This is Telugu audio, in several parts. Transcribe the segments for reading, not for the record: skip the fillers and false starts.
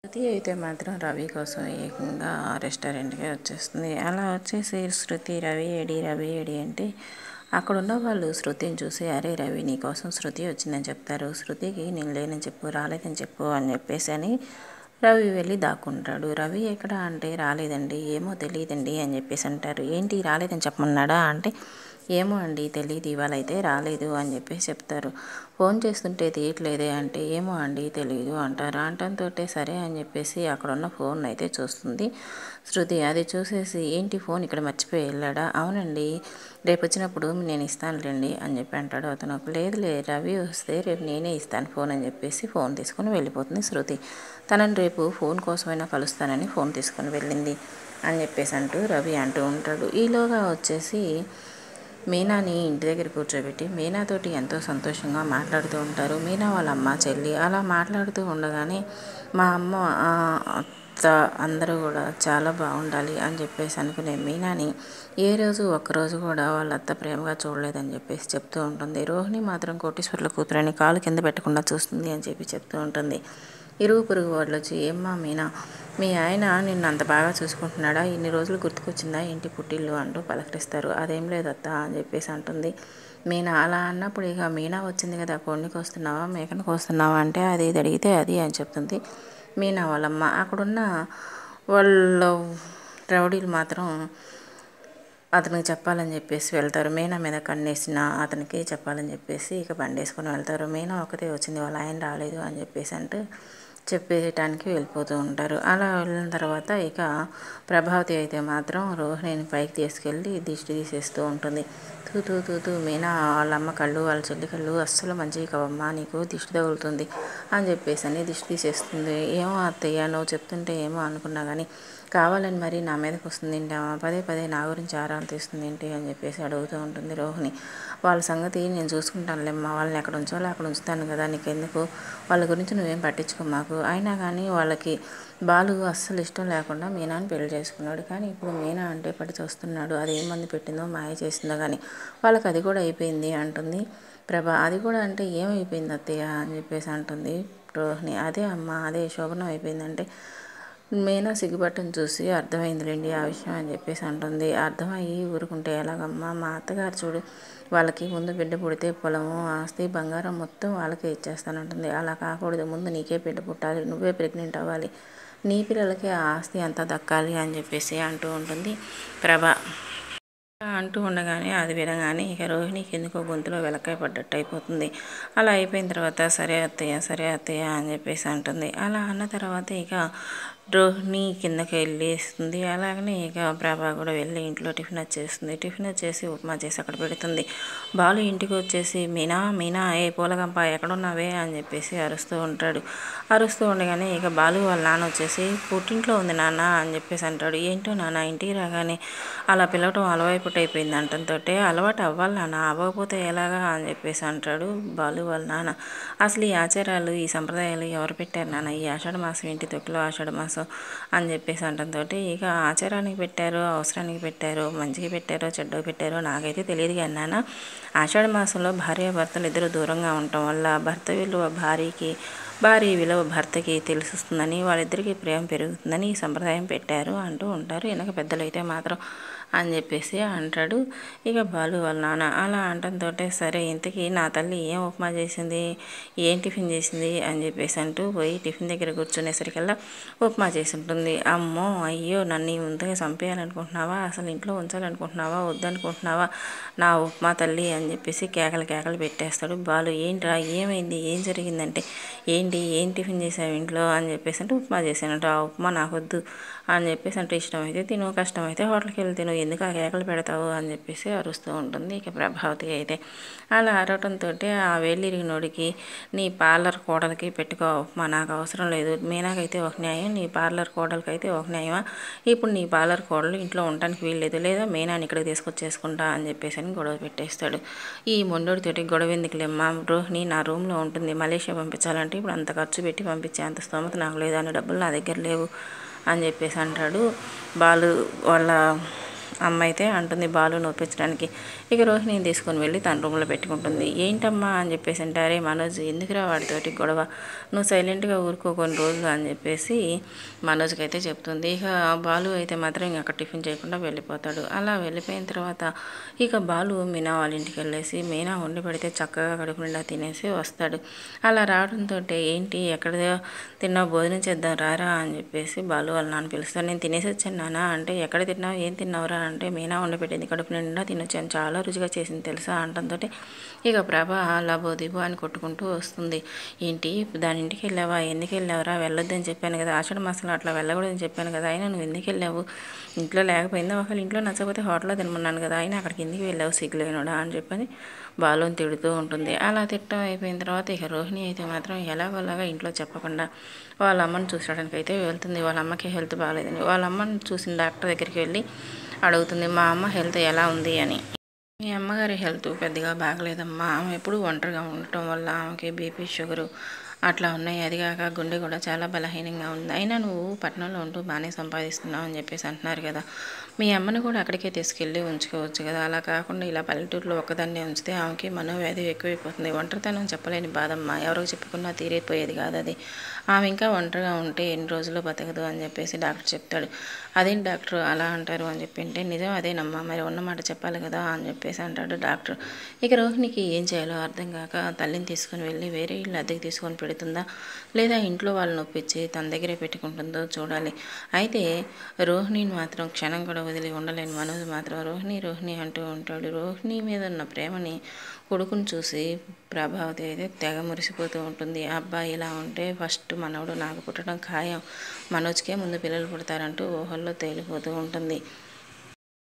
శృతి అయితే మాత్రం రవి కోసం ఏకంగా రెస్టారెంట్‌కే వచ్చేస్తుంది. అలా వచ్చేసి శృతి రవి ఏడి అంటే అక్కడున్న వాళ్ళు శృతిని చూసి అరే రవి నీకోసం శృతి వచ్చిందని చెప్తారు. శృతికి నేను లేనని చెప్పు, రాలేదని చెప్పు అని చెప్పేసని రవి వెళ్ళి దాక్కుంటాడు. రవి ఎక్కడ అంటే రాలేదండి, ఏమో తెలీదండి అని చెప్పేసి అంటారు. ఏంటి రాలేదని చెప్పమన్నాడా అంటే ఏమో అండి తెలీదు, ఇవాళైతే రాలేదు అని చెప్పేసి చెప్తారు. ఫోన్ చేస్తుంటే తీయట్లేదే అంటే ఏమో అండి తెలీదు అంటారు. అనటంతోటే సరే అని చెప్పేసి అక్కడున్న ఫోన్ అయితే చూస్తుంది శృతి. అది చూసేసి ఏంటి ఫోన్ ఇక్కడ మర్చిపోయి వెళ్ళాడా? అవునండి రేపు వచ్చినప్పుడు నేను ఇస్తానులేండి అని చెప్పి అంటాడు అతను. లేదులే రవి వస్తే రేపు నేనే ఇస్తాను ఫోన్ అని చెప్పేసి ఫోన్ తీసుకొని వెళ్ళిపోతుంది శృతి. తనని రేపు ఫోన్ కోసమైనా కలుస్తానని ఫోన్ తీసుకొని వెళ్ళింది అని చెప్పేసి అంటూ రవి అంటూ ఉంటాడు. ఈలోగా వచ్చేసి మీనాని ఇంటి దగ్గర కూర్చోబెట్టి మీనాతోటి ఎంతో సంతోషంగా మాట్లాడుతూ ఉంటారు. మీనా వాళ్ళ అమ్మ చెల్లి అలా మాట్లాడుతూ ఉండగానే మా అమ్మ అత్త అందరూ కూడా చాలా బాగుండాలి అని చెప్పేసి అనుకునే మీనాని ఏ రోజు ఒక్కరోజు కూడా వాళ్ళ అత్త ప్రేమగా చూడలేదని చెప్పేసి చెప్తూ ఉంటుంది. రోహిణి మాత్రం కోటీశ్వరుల కూతురని కాలు కింద పెట్టకుండా చూస్తుంది అని చెప్పి చెప్తూ ఉంటుంది. ఇరుగు పొరుగు వాళ్ళు వచ్చి ఏమ్మా మీనా మీ ఆయన నిన్ను అంత బాగా చూసుకుంటున్నాడా, ఇన్ని రోజులు గుర్తుకొచ్చిందా ఏంటి పుట్టిల్లు అంటూ పలకరిస్తారు. అదేం లేదత్తా అని చెప్పేసి అంటుంది మీనా. అలా అన్నప్పుడు ఇక మీనా వచ్చింది కదా కోడిని కోస్తున్నావా మేకను కోస్తున్నావా అంటే అది ఇది అడిగితే అది అని చెప్తుంది మీనా వాళ్ళమ్మ. అక్కడున్న వాళ్ళ రౌడీలు మాత్రం అతనికి చెప్పాలని చెప్పేసి వెళ్తారు. మీనా మీద కన్నేసిన అతనికి చెప్పాలని చెప్పేసి ఇక బండి వేసుకొని వెళ్తారు. మీనా ఒకతే వచ్చింది వాళ్ళ ఆయన రాలేదు అని చెప్పేసి అంటే చెప్పేయటానికి వెళ్ళిపోతూ ఉంటారు. అలా వెళ్ళిన తర్వాత ఇక ప్రభావతి అయితే మాత్రం రోహిణిని పైకి తీసుకెళ్ళి దిష్టి తీసేస్తూ ఉంటుంది. తూ తూ తూ తూ మీనా వాళ్ళమ్మ కళ్ళు వాళ్ళ చెల్లి కళ్ళు అస్సలు మంచివి కావమ్మా, నీకు దిష్టి తగులుతుంది అని చెప్పేసి అని దిష్టి తీసేస్తుంది. ఏమో అత్తయ్య నువ్వు చెప్తుంటే ఏమో అనుకున్నా కానీ కావాలని మరి నా మీదకి వస్తుంది ఏంటి, పదే పదే నా గురించి ఆరాలు తీస్తుంది ఏంటి అని చెప్పేసి అడుగుతూ ఉంటుంది రోహిణి. వాళ్ళ సంగతి నేను చూసుకుంటానులేమ్మా, వాళ్ళని ఎక్కడ ఉంచాలో అక్కడ ఉంచుతాను కదా, నీకెందుకు వాళ్ళ గురించి నువ్వేం పట్టించుకో మాకు. అయినా కానీ వాళ్ళకి బాలు అస్సలు ఇష్టం లేకుండా మీనాని పెళ్లి చేసుకున్నాడు. కానీ ఇప్పుడు మీనా అంటే పడి చూస్తున్నాడు. అది ఏ మంది పెట్టిందో మాయ చేసిందో కానీ వాళ్ళకి అది కూడా అయిపోయింది అంటుంది ప్రభ. అది కూడా అంటే ఏమైపోయింది అత్తయ్య అని చెప్పేసి అంటుంది రోహిణి. అదే అమ్మ అదే శోభనం అయిపోయిందంటే మీనా సిగ్గుపట్టని చూసి అర్థమైందిలేండి ఆ విషయం అని చెప్పేసి అంటుంది. అర్థమయ్యి ఊరుకుంటే ఎలాగమ్మా, మా అత్తగారు చూడు వాళ్ళకి ముందు బిడ్డ పుడితే పొలము ఆస్తి బంగారం మొత్తం వాళ్ళకే ఇచ్చేస్తానంటుంది. అలా కాకూడదు, ముందు నీకే బిడ్డ పుట్టాలి, నువ్వే ప్రెగ్నెంట్ అవ్వాలి, నీ పిల్లలకి ఆ ఆస్తి అంతా దక్కాలి అని చెప్పేసి అంటూ ఉంటుంది ప్రభ. అంటూ ఉండగానే అది వినగానే ఇక రోహిణికి ఎందుకో గొంతులో వెలక్కాయ పడ్డట్టు అయిపోతుంది. అలా అయిపోయిన తర్వాత సరే అత్తయ్య అని చెప్పేసి అంటుంది. అలా అన్న తర్వాత ఇక రోహిణి కిందకి వెళ్ళేస్తుంది. అలాగనే ఇక ప్రభా కూడా వెళ్ళి ఇంట్లో టిఫిన్ వచ్చేస్తుంది. టిఫిన్ వచ్చేసి ఉప్మా చేసి అక్కడ పెడుతుంది. బాలు ఇంటికి వచ్చేసి మీనా మీనా ఏ పూలగంప ఎక్కడున్నావే అని చెప్పేసి అరుస్తూ ఉంటాడు. అరుస్తూ ఉండగానే ఇక బాలు వాళ్ళ నాన్న వచ్చేసి పుట్టింట్లో ఉంది నాన్న అని చెప్పేసి అంటాడు. ఏంటో నాన్న ఇంటికి రాగానే అలా పిలవటం అలవాటు అయిపోయింది అంటంతో అలవాటు అవ్వాలి నాన్న, అవ్వకపోతే ఎలాగా అని చెప్పేసి అంటాడు బాలు వాళ్ళ నాన్న. అసలు ఈ ఆచారాలు ఈ సంప్రదాయాలు ఎవరు పెట్టారు నాన్న, ఈ ఆషాఢ మాసం ఏంటి తొక్కిలో ఆషాఢ మాసం అని చెప్పేసి అంటంతో ఇక ఆచారానికి పెట్టారో అవసరానికి పెట్టారో మంచిగా పెట్టారో చెడ్డగా పెట్టారో నాకైతే తెలియదు కానీ నాన్న, ఆషాఢ మాసంలో భార్యాభర్తలు ఇద్దరు దూరంగా ఉండటం వల్ల భర్త విలువ భార్యకి భార్య విలువ భర్తకి తెలుస్తుందని వాళ్ళిద్దరికీ ప్రేమ పెరుగుతుందని ఈ సంప్రదాయం పెట్టారు అంటూ ఉంటారు వెనక పెద్దలైతే మాత్రం అని చెప్పేసి అంటాడు ఇక బాలు వాళ్ళ నాన్న. అలా అంటంతో సరే ఇంతకీ నా తల్లి ఏం ఉప్మా చేసింది, ఏం టిఫిన్ చేసింది అని చెప్పేసి అంటూ పోయి టిఫిన్ దగ్గర కూర్చునేసరికల్లా ఉప్మా చేసి ఉంటుంది. అమ్మో అయ్యో నన్ను ఇంతగా చంపేయాలనుకుంటున్నావా, అసలు ఇంట్లో ఉంచాలనుకుంటున్నావా, వద్దనుకుంటున్నావా నా ఉప్మా తల్లి అని చెప్పేసి కేకలు పెట్టేస్తాడు బాలు. ఏంట్రా ఏమైంది ఏం జరిగిందంటే ఏంటి ఏం టిఫిన్ చేసావు ఇంట్లో అని చెప్పేసి అంటే ఉప్మా చేశానంట. ఆ ఉప్మా నాకొద్దు అని చెప్పేసి అంటే ఇష్టమైతే తిను కష్టమైతే హోటల్కి వెళ్ళి తిను, ఎందుకు ఆ కేకలు పెడతావు అని చెప్పేసి అరుస్తూ ఉంటుంది ఇక ప్రభావతి అయితే. అలా అరవటంతో ఆ వేలిరిగినోడికి నీ పార్లర్ కోడలకి పెట్టుకో ఉప్మా, నాకు అవసరం లేదు, మీనాకైతే ఒక న్యాయం నీ పార్లర్ కోడలకి అయితే ఒక న్యాయమా, ఇప్పుడు నీ పార్లర్ కోడలు ఇంట్లో ఉండటానికి వీల్లేదు, లేదా మీనాని ఇక్కడికి తీసుకొచ్చేసుకుంటా అని చెప్పేసి అని గొడవ పెట్టేస్తాడు. ఈ మొండోడితోటి గొడవ ఎందుకులేమ్మా, రోహిణి నా రూమ్లో ఉంటుంది, మలేషియా పంపించాలంటే ఇప్పుడు అంత ఖర్చు పెట్టి పంపించే అంత స్తోమత నాకు లేదు, అన్ని డబ్బులు నా దగ్గర లేవు అని చెప్పేసి అంటాడు బాలు వాళ్ళ అమ్మ అయితే అంటుంది బాలుని ఒప్పించడానికి. ఇక రోహిణిని తీసుకొని వెళ్ళి తన రూమ్లో పెట్టుకుంటుంది. ఏంటమ్మా అని చెప్పేసి అంటే, అరే మనోజ్ ఎందుకురా వాడితోటి గొడవ, నువ్వు సైలెంట్గా ఊరుకో కొన్ని రోజులు అని చెప్పేసి మనోజ్కి అయితే చెప్తుంది. ఇక బాలు అయితే మాత్రం ఇంక అక్కడ టిఫిన్ చేయకుండా వెళ్ళిపోతాడు. అలా వెళ్ళిపోయిన తర్వాత ఇక బాలు మీనా వాళ్ళ ఇంటికి వెళ్ళేసి మీనా వండి పెడితే చక్కగా కడుపు నిండా తినేసి వస్తాడు. అలా రావడంతో ఏంటి ఎక్కడ తిన్నావు, భోజనం చేద్దాం రారా అని చెప్పేసి బాలు వాళ్ళ నాన్న పిలుస్తాడు. నేను తినేసి వచ్చాను నాన్న అంటే, ఎక్కడ తిన్నావు, ఏం తిన్నావురా అంటే, మీనా వండి పెట్టింది కడుపు నిండా తినొచ్చాను, చాలా రుచిగా చేసింది తెలుసా అంటంతో ఇక ప్రభ లబోదిబో అని కొట్టుకుంటూ వస్తుంది. ఏంటి దాని ఇంటికి వెళ్ళావా, ఎందుకు వెళ్ళావురా, వెళ్ళొద్దని చెప్పాను కదా, ఆషాఢ మాసంలో అట్లా వెళ్ళకూడదని చెప్పాను కదా, అయినా నువ్వు ఎందుకు వెళ్ళావు, ఇంట్లో లేకపోయిందా, ఒకవేళ ఇంట్లో నచ్చకపోతే హోటల్లో తినమన్నాను కదా, అయినా అక్కడికి ఎందుకు వెళ్ళావు సిగ్గులేనోడా అని చెప్పని బాలుని తిడుతూ ఉంటుంది. అలా తిట్టడం అయిపోయిన తర్వాత ఇక రోహిణి అయితే మాత్రం ఎలాగోలాగా ఇంట్లో చెప్పకుండా వాళ్ళ అమ్మని చూసడానికి అయితే వెళ్తుంది. వాళ్ళ అమ్మకి హెల్త్ బాగాలేదని వాళ్ళ అమ్మని చూసిన డాక్టర్ దగ్గరికి వెళ్ళి అడుగుతుంది, మా అమ్మ హెల్త్ ఎలా ఉంది అని. మీ అమ్మగారి హెల్త్ పెద్దగా బాగలేదమ్మా, ఆమె ఎప్పుడు ఒంటరిగా ఉండటం వల్ల ఆమెకి బీపీ షుగరు అట్లా ఉన్నాయి, అదిగాక గుండె కూడా చాలా బలహీనంగా ఉంది, అయినా నువ్వు పట్టణంలో ఉంటూ బాగానే సంపాదిస్తున్నావు అని చెప్పేసి అంటున్నారు కదా, మీ అమ్మని కూడా అక్కడికే తీసుకెళ్ళి ఉంచుకోవచ్చు కదా, అలా కాకుండా ఇలా పల్లెటూరులో ఒక్కదాన్నే ఉంచితే ఆమెకి మనోవ్యాధి ఎక్కువైపోతుంది, ఒంటరితనం చెప్పలేని బాధమ్మ, ఎవరికి చెప్పుకున్నా తీరైపోయేది కాదు అది, ఆమె ఇంకా ఒంటరిగా ఉంటే ఎన్ని రోజులు బతకదు అని చెప్పేసి డాక్టర్ చెప్తాడు. అదేంటి డాక్టర్ అలా అంటారు అని చెప్పి అంటే, నిజం అదేనమ్మా, మరి ఉన్నమాట చెప్పాలి కదా అని చెప్పేసి అంటాడు డాక్టర్. ఇక రోహిణికి ఏం చేయాలో అర్థం కాక తల్లిని తీసుకొని వెళ్ళి వేరే ఇల్లు అద్దెకి తీసుకొని పెడుతుందా లేదా ఇంట్లో వాళ్ళని ఒప్పించి తన దగ్గరే పెట్టుకుంటుందో చూడాలి. అయితే రోహిణిని మాత్రం క్షణం కూడా వదిలి ఉండలేని మనోజ్ మాత్రం రోహిణి రోహిణి అంటూ ఉంటాడు. రోహిణి మీద ఉన్న ప్రేమని కొడుకుని చూసి ప్రభావతి అయితే తెగ మురిసిపోతూ ఉంటుంది. అబ్బాయి ఇలా ఉంటే ఫస్ట్ మనవడు నాకు పుట్టడం ఖాయం, మనోజ్కే ముందు పిల్లలు పుడతారంటూ ఊహల్లో తేలిపోతూ ఉంటుంది.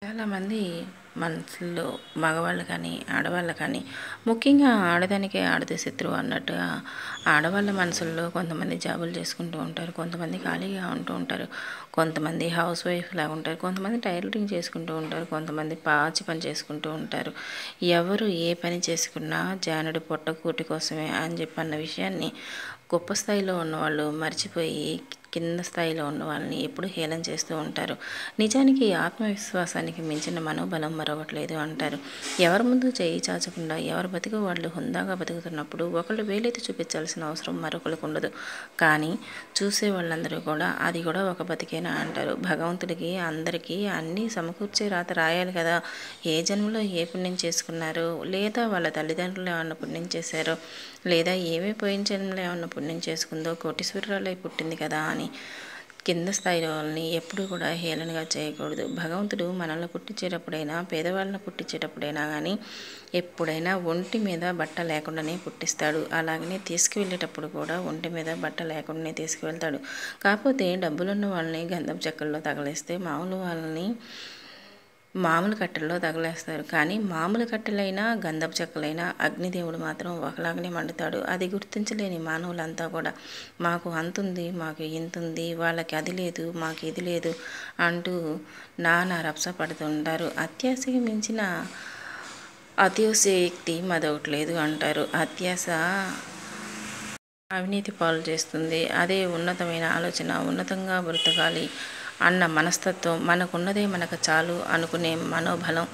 చాలామంది మనసులో మగవాళ్ళు కానీ ఆడవాళ్ళు కానీ, ముఖ్యంగా ఆడదానికే ఆడది శత్రువు అన్నట్టుగా ఆడవాళ్ళ మనసుల్లో కొంతమంది జాబులు చేసుకుంటూ ఉంటారు, కొంతమంది ఖాళీగా ఉంటూ ఉంటారు, కొంతమంది హౌస్ వైఫ్ లాగా ఉంటారు, కొంతమంది టైలరింగ్ చేసుకుంటూ ఉంటారు, కొంతమంది పాచి పని చేసుకుంటూ ఉంటారు. ఎవరు ఏ పని చేసుకున్నా జానుడి పొట్టకూటి కోసమే అని చెప్పి అన్న విషయాన్ని గొప్ప స్థాయిలో ఉన్నవాళ్ళు మర్చిపోయి కింద స్థాయిలో ఉన్న వాళ్ళని ఎప్పుడు హేళన చేస్తూ ఉంటారు. నిజానికి ఆత్మవిశ్వాసానికి మించిన మనోబలం మరొకట్లేదు అంటారు. ఎవరి ముందు చేయి చాచకుండా ఎవరు బతికి వాళ్ళు హుందాగా బతుకుతున్నప్పుడు ఒకళ్ళు వేలైతే చూపించాల్సిన అవసరం మరొకరికి ఉండదు. కానీ చూసే వాళ్ళందరూ కూడా అది కూడా ఒక బతికేనా అంటారు. భగవంతుడికి అందరికీ అన్నీ సమకూర్చే రాత రాయాలి కదా, ఏ జన్మలో ఏ పుణ్యం చేసుకున్నారో, లేదా వాళ్ళ తల్లిదండ్రులు ఏమన్నా పుణ్యం చేశారో, లేదా ఏమీ పోయిన జన్మలో ఏమన్నా పుణ్యం చేసుకుందో కోటీశ్వరురాలై పుట్టింది కదా అని కింద స్థాయిలో వాళ్ళని ఎప్పుడూ కూడా హేళనగా చేయకూడదు. భగవంతుడు మనల్ని పుట్టించేటప్పుడైనా పేదవాళ్ళని పుట్టించేటప్పుడైనా కానీ ఎప్పుడైనా ఒంటి మీద బట్ట లేకుండానే పుట్టిస్తాడు. అలాగనే తీసుకువెళ్ళేటప్పుడు కూడా ఒంటి మీద బట్ట లేకుండానే తీసుకువెళ్తాడు. కాకపోతే డబ్బులున్న వాళ్ళని గంధం చెక్కల్లో తగలేస్తే మామూలు వాళ్ళని మామూలు కట్టెల్లో తగలేస్తారు. కానీ మామూలు కట్టెలైనా గంధపు చెక్కలైనా అగ్నిదేవుడు మాత్రం ఒకలాగనే మండుతాడు. అది గుర్తించలేని మానవులంతా కూడా మాకు అంతుంది, మాకు ఇంతుంది, వాళ్ళకి అది లేదు, మాకు ఇది లేదు అంటూ నానా రప్స పడుతుంటారు. అత్యాశకి మించిన అతిశయోక్తి మరొకటి లేదు అంటారు. అత్యాశ అవినీతి పాలు చేస్తుంది. అదే ఉన్నతమైన ఆలోచన, ఉన్నతంగా బ్రతకాలి అన్న మనస్తత్వం, మనకున్నదే మనకు చాలు అనుకునే మనోబలం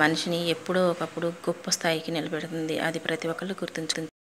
మనిషిని ఎప్పుడో ఒకప్పుడు గొప్ప స్థాయికి నిలబెడుతుంది. అది ప్రతి ఒక్కళ్ళు గుర్తుంచుకుంది.